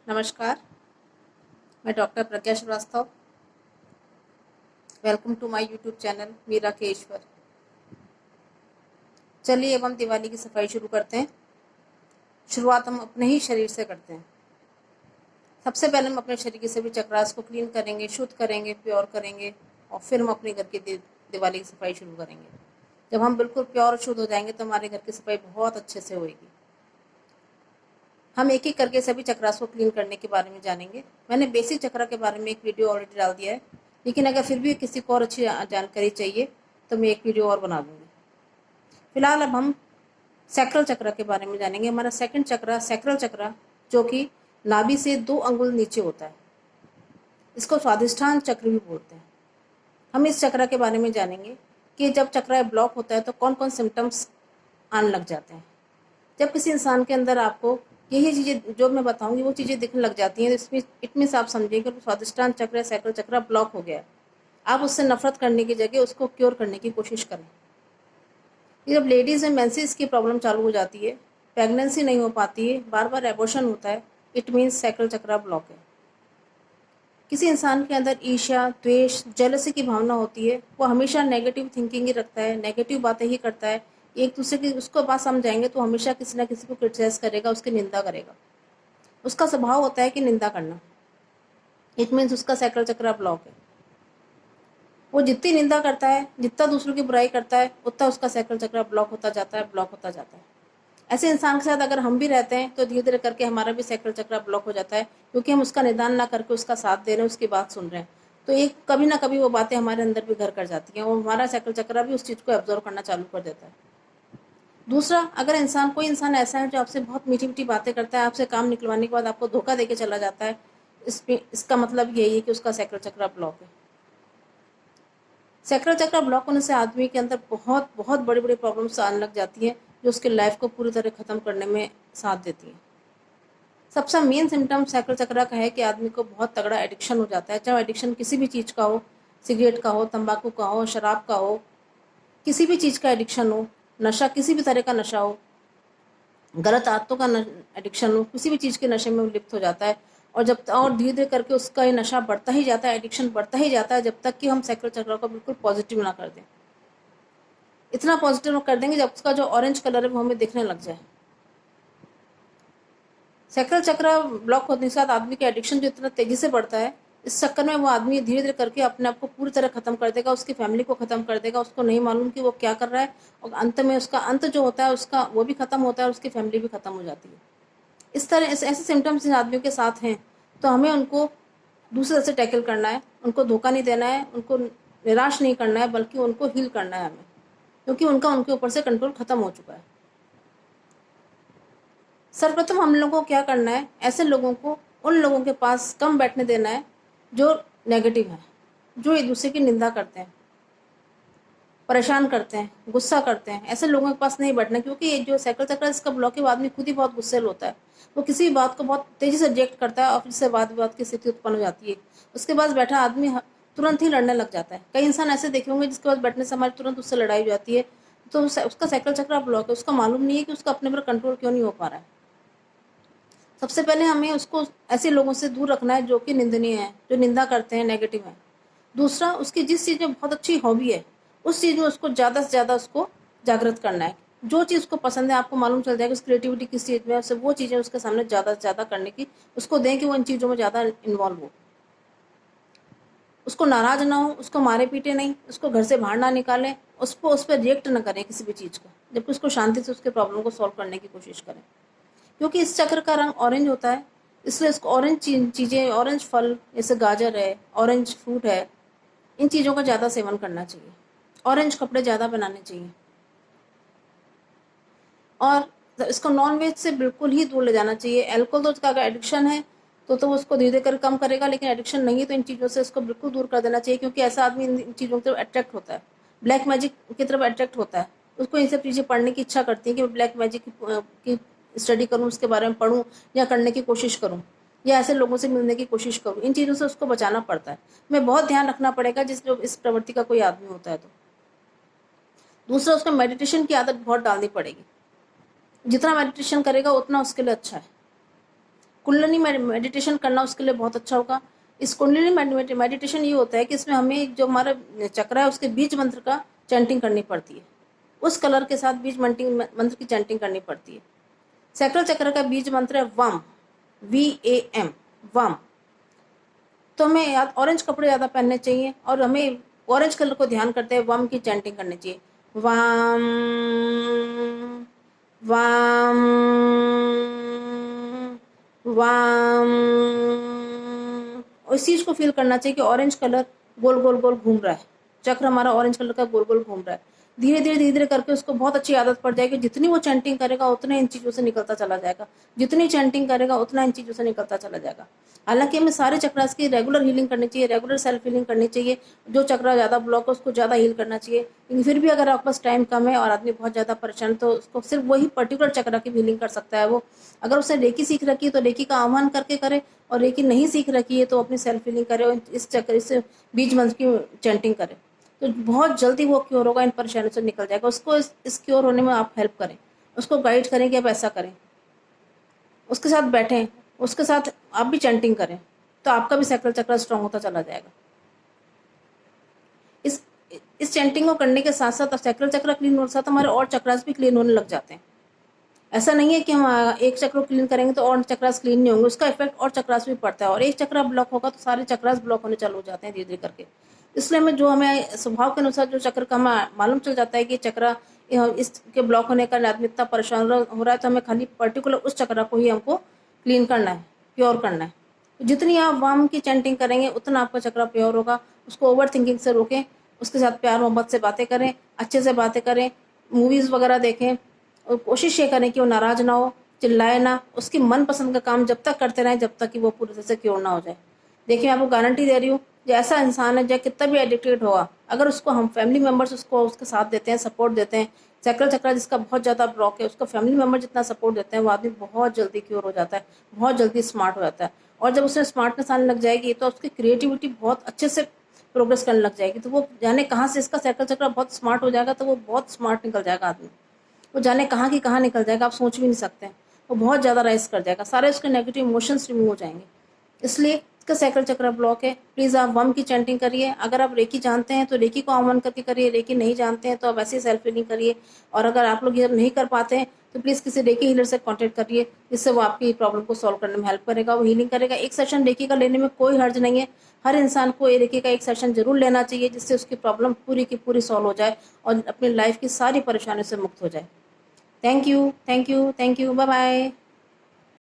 नमस्कार, मैं doctor Pragya Srivastava. Welcome to my YouTube channel Meera के ईश्वर। चलिए अब हम दिवाली की सफाई शुरू करते हैं। शुरुआत हम अपने ही शरीर से करते हैं। सबसे पहले हम अपने शरीर के सभी चक्रास को क्लीन करेंगे, शुद्ध करेंगे, प्योर करेंगे और फिर हम अपने घर की दिवाली की सफाई शुरू करेंगे। जब हम बिल्कुल प्योर और शुद्ध हो जाएंगे तो हमारे घर की सफाई बहुत अच्छे से होगी। हम एक एक करके सभी चक्रास को क्लीन करने के बारे में जानेंगे। मैंने बेसिक चक्रा के बारे में एक वीडियो ऑलरेडी डाल दिया है, लेकिन अगर फिर भी किसी को और अच्छी जानकारी चाहिए तो मैं एक वीडियो और बना दूंगी। फिलहाल अब हम सैक्रल चक्र के बारे में जानेंगे। हमारा सेकंड चक्र सैक्रल चक्र, जो कि नाभि से 2 अंगुल नीचे होता है, इसको स्वादिष्ठान चक्र भी बोलते हैं। हम इस चक्र के बारे में जानेंगे कि जब चक्र ब्लॉक होता है तो कौन कौन सिम्टम्स आने लग जाते हैं। जब किसी इंसान के अंदर आपको यही चीज़ें जो मैं बताऊंगी वो चीज़ें दिखने लग जाती हैं, तो इसमें इट मीन्स आप समझेंगे कि स्वादिष्ठान चक्र सैक्रल चक्र ब्लॉक हो गया है। आप उससे नफरत करने की जगह उसको क्योर करने की कोशिश करें। जब लेडीज़ में मेंसेस की प्रॉब्लम चालू हो जाती है, प्रेगनेंसी नहीं हो पाती है, बार बार एबॉर्शन होता है, इट मीन्स सैक्रल चक्र ब्लॉक है। किसी इंसान के अंदर ईर्ष्या, द्वेष, जेलसी की भावना होती है, वो हमेशा नेगेटिव थिंकिंग ही रखता है, नेगेटिव बातें ही करता है। एक दूसरे की उसको बात समझाएंगे तो हमेशा किसी ना किसी को क्रिटिसाइज करेगा, उसकी निंदा करेगा। उसका स्वभाव होता है कि निंदा करना। इट मीन्स उसका सैक्रल चक्र ब्लॉक है। वो जितनी निंदा करता है, जितना दूसरों की बुराई करता है, उतना उसका सैक्रल चक्र ब्लॉक होता जाता है, ब्लॉक होता जाता है। ऐसे इंसान के साथ अगर हम भी रहते हैं तो धीरे धीरे करके हमारा भी सैक्रल चक्र ब्लॉक हो जाता है, क्योंकि हम उसका निदान ना करके उसका साथ दे रहे हैं, उसकी बात सुन रहे हैं। तो एक कभी ना कभी वो बातें हमारे अंदर भी घर कर जाती हैं और हमारा सैक्रल चक्र भी उस चीज़ को एब्जॉर्व करना चालू कर देता है। दूसरा, अगर कोई इंसान ऐसा है जो आपसे बहुत मीठी मीठी बातें करता है, आपसे काम निकलवाने के बाद आपको धोखा देके चला जाता है, इसका मतलब यही है कि उसका सैक्रल चक्र ब्लॉक है। सैक्रल चक्र ब्लॉक होने से आदमी के अंदर बहुत बहुत बड़ी बड़ी प्रॉब्लम्स आने लग जाती हैं, जो उसके लाइफ को पूरी तरह खत्म करने में साथ देती हैं। सबसे मेन सिम्टम सैक्रल चक्र का है कि आदमी को बहुत तगड़ा एडिक्शन हो जाता है। चाहे एडिक्शन किसी भी चीज़ का हो, सिगरेट का हो, तंबाकू का हो, शराब का हो, किसी भी चीज़ का एडिक्शन हो, नशा किसी भी तरह का नशा हो, गलत आदतों का एडिक्शन हो, किसी भी चीज़ के नशे में वो लिप्त हो जाता है। और धीरे धीरे करके उसका ये नशा बढ़ता ही जाता है, एडिक्शन बढ़ता ही जाता है, जब तक कि हम सैक्रल चक्र को बिल्कुल पॉजिटिव ना कर दें। इतना पॉजिटिव कर देंगे जब उसका जो ऑरेंज कलर है वो हमें दिखने लग जाए। सैक्रल चक्र ब्लॉक होने के साथ आदमी का एडिक्शन जो इतना तेजी से बढ़ता है, इस चक्कर में वो आदमी धीरे धीरे करके अपने आप को पूरी तरह खत्म कर देगा, उसकी फैमिली को खत्म कर देगा। उसको नहीं मालूम कि वो क्या कर रहा है, और अंत में उसका अंत जो होता है उसका वो भी खत्म होता है और उसकी फैमिली भी खत्म हो जाती है। इस तरह ऐसे सिम्टम्स जिन आदमियों के साथ हैं तो हमें उनको दूसरे तरह से टैकल करना है। उनको धोखा नहीं देना है, उनको निराश नहीं करना है, बल्कि उनको हील करना है हमें, क्योंकि उनके ऊपर से कंट्रोल खत्म हो चुका है। सर्वप्रथम हम लोगों को क्या करना है, ऐसे लोगों को उन लोगों के पास कम बैठने देना है जो नेगेटिव है, जो एक दूसरे की निंदा करते हैं, परेशान करते हैं, गुस्सा करते हैं। ऐसे लोगों के पास नहीं बैठना, क्योंकि ये जो सैक्रल चक्र इसका ब्लॉक है, वो आदमी खुद ही बहुत गुस्सेल होता है। वो किसी भी बात को बहुत तेजी से रिजेक्ट करता है और फिर से वाद विवाद की स्थिति उत्पन्न हो जाती है। उसके पास बैठा आदमी तुरंत ही लड़ने लग जाता है। कई इंसान ऐसे देखे होंगे जिसके पास बैठने से हमारी तुरंत उससे लड़ाई हो जाती है। तो उसका सैक्रल चक्र ब्लॉक है। उसका मालूम नहीं है कि उसका अपने पर कंट्रोल क्यों नहीं हो पा रहा है। सबसे पहले हमें उसको ऐसे लोगों से दूर रखना है जो कि निंदनीय है, जो निंदा करते हैं, नेगेटिव है। दूसरा, उसकी जिस चीज़ में बहुत अच्छी हॉबी है उस चीज़ में उसको ज़्यादा से ज़्यादा उसको जागृत करना है। जो चीज़ उसको पसंद है, आपको मालूम चल जाएगा उस क्रिएटिविटी किस चीज़ में है, उससे वो चीज़ें उसके सामने ज़्यादा से ज़्यादा करने की उसको दें कि वो इन चीज़ों में ज़्यादा इन्वॉल्व हो। उसको नाराज ना हो, उसको मारे पीटे नहीं, उसको घर से बाहर ना निकालें, उस पर रिएक्ट ना करें किसी भी चीज़ का, जबकि उसको शांति से उसके प्रॉब्लम को सॉल्व करने की कोशिश करें। क्योंकि इस चक्र का रंग ऑरेंज होता है, इसलिए इसको ऑरेंज चीज़ें, ऑरेंज फल जैसे गाजर है, ऑरेंज फ्रूट है, इन चीज़ों का ज़्यादा सेवन करना चाहिए। ऑरेंज कपड़े ज़्यादा बनाने चाहिए और इसको नॉन वेज से बिल्कुल ही दूर ले जाना चाहिए। अल्कोहल तो उसका अगर एडिक्शन है तो उसको धीरे धीरे कर कम करेगा, लेकिन एडिक्शन नहीं है तो इन चीज़ों से इसको बिल्कुल दूर कर देना चाहिए, क्योंकि ऐसा आदमी इन चीज़ों की तरफ अट्रैक्ट होता है, ब्लैक मैजिक की तरफ अट्रैक्ट होता है। उसको इन सब चीज़ें पढ़ने की इच्छा करती है कि मैं ब्लैक मैजिक की स्टडी करूँ, उसके बारे में पढ़ूँ या करने की कोशिश करूँ, या ऐसे लोगों से मिलने की कोशिश करूँ। इन चीज़ों से उसको बचाना पड़ता है। हमें बहुत ध्यान रखना पड़ेगा जो इस प्रवृत्ति का कोई आदमी होता है तो। दूसरा, उसको मेडिटेशन की आदत बहुत डालनी पड़ेगी। जितना मेडिटेशन करेगा उतना उसके लिए अच्छा है। कुंडलिनी मेडिटेशन करना उसके लिए बहुत अच्छा होगा। इस कुंडलिनी मेडिटेशन ये होता है कि इसमें हमें जो हमारा चक्र है उसके बीज मंत्र का चैंटिंग करनी पड़ती है, उस कलर के साथ बीज मंत्र की चैंटिंग करनी पड़ती है। सैक्रल चक्र का बीज मंत्र है वम, VAM, वम। तो हमें ऑरेंज कपड़े ज़्यादा पहनने चाहिए और हमें ऑरेंज कलर को ध्यान करते हुए वम की चैंटिंग करनी चाहिए। वाम वाम वाम। इस चीज़ को फील करना चाहिए कि ऑरेंज कलर गोल गोल गोल घूम रहा है, चक्र हमारा ऑरेंज कलर का गोल गोल घूम रहा है। धीरे धीरे करके उसको बहुत अच्छी आदत पड़ जाएगी। जितनी वो चैंटिंग करेगा उतना इन चीज़ों से निकलता चला जाएगा, जितनी चैंटिंग करेगा उतना इन चीज़ों से निकलता चला जाएगा। हालांकि हमें सारे चक्रास की रेगुलर हीलिंग करनी चाहिए, रेगुलर सेल्फ हीलिंग करनी चाहिए। जो चक्रा ज़्यादा ब्लॉक है उसको ज़्यादा हील करना चाहिए। लेकिन फिर भी अगर आपके पास टाइम कम है और आदमी बहुत ज़्यादा परेशान, तो उसको सिर्फ वही पर्टिकुलर चक्रा की हीलिंग कर सकता है वो। अगर उसने रेकी सीख रखी है तो रेकी का आह्वान करके करे, और रेकी नहीं सीख रखी है तो अपनी सेल्फ हीलिंग करे और इस बीज मंत्र की चैंटिंग करे, तो बहुत जल्दी वो क्योर होगा, इन परेशानियों से निकल जाएगा। उसको इस क्योर होने में आप हेल्प करें, उसको गाइड करें कि आप ऐसा करें, उसके साथ बैठें, उसके साथ आप भी चैंटिंग करें, तो आपका भी सैक्रल चक्र स्ट्रांग होता चला जाएगा। इस चैंटिंग को करने के साथ साथ सैक्रल चक्र क्लीन होने के साथ हमारे और चक्रास भी क्लीन होने लग जाते हैं। ऐसा नहीं है कि हम एक चक्र क्लीन करेंगे तो और चक्रास क्लीन नहीं होंगे, उसका इफेक्ट और चक्रास भी पड़ता है। और एक चक्र ब्लॉक होगा तो सारे चक्रास ब्लॉक होने चालू हो जाते हैं धीरे धीरे करके। इसलिए हमें स्वभाव के अनुसार जो चक्र का हमें मालूम चल जाता है कि चक्र इसके ब्लॉक होने का आदमी इतना परेशान हो रहा है, तो हमें खाली पर्टिकुलर उस चक्र को ही हमको क्लीन करना है, प्योर करना है। जितनी आप वाम की चैंटिंग करेंगे उतना आपका चक्र प्योर होगा। उसको ओवर थिंकिंग से रोकें, उसके साथ प्यार मोहब्बत से बातें करें, अच्छे से बातें करें, मूवीज़ वगैरह देखें, और कोशिश ये करें कि वो नाराज़ ना हो, चिल्लाए ना। उसकी मनपसंद का काम जब तक करते रहें जब तक कि वो पूरी तरह से क्योर ना हो जाए। देखिए, मैं आपको गारंटी दे रही हूँ, जो ऐसा इंसान है जो कितना भी एडिक्टेड होगा, अगर उसको हम फैमिली मेम्बर्स उसको उसके साथ देते हैं, सपोर्ट देते हैं, सैक्रल चक्र जिसका बहुत ज़्यादा ब्लॉक है उसको फैमिली मेम्बर जितना सपोर्ट देते हैं, वो आदमी बहुत जल्दी क्योर हो जाता है, बहुत जल्दी स्मार्ट हो जाता है। और जब उसमें स्मार्टनेस आने लग जाएगी तो उसकी क्रिएटिविटी बहुत अच्छे से प्रोग्रेस करने लग जाएगी। तो वो जाने कहाँ से इसका सैक्रल चक्र बहुत स्मार्ट हो जाएगा, तो वो बहुत स्मार्ट निकल जाएगा आदमी। वो जाने कहाँ की कहाँ निकल जाएगा, आप सोच भी नहीं सकते हैं। वो बहुत ज़्यादा राइज कर जाएगा, सारे उसके नेगेटिव इमोशंस रिमूव हो जाएंगे। इसलिए इसका सैक्रल चक्र ब्लॉक है। प्लीज़ आप वम की चैंटिंग करिए। अगर आप रेकी जानते हैं तो रेकी को आह्वान करके करिए, रेकी नहीं जानते हैं तो आप ऐसे ही सेल्फ हीलिंग करिए। और अगर आप लोग ये नहीं कर पाते हैं तो प्लीज़ किसी रेकी हीलर से कॉन्टेक्ट करिए, जिससे वो आपकी प्रॉब्लम को सॉल्व करने में हेल्प करेगा, वो हीलिंग करेगा। एक सेशन रेकी का लेने में कोई हर्ज नहीं है। हर इंसान को रेकी का एक सेशन जरूर लेना चाहिए, जिससे उसकी प्रॉब्लम पूरी की पूरी सॉल्व हो जाए और अपनी लाइफ की सारी परेशानियों से मुक्त हो जाए। Thank you, thank you, thank you, bye bye.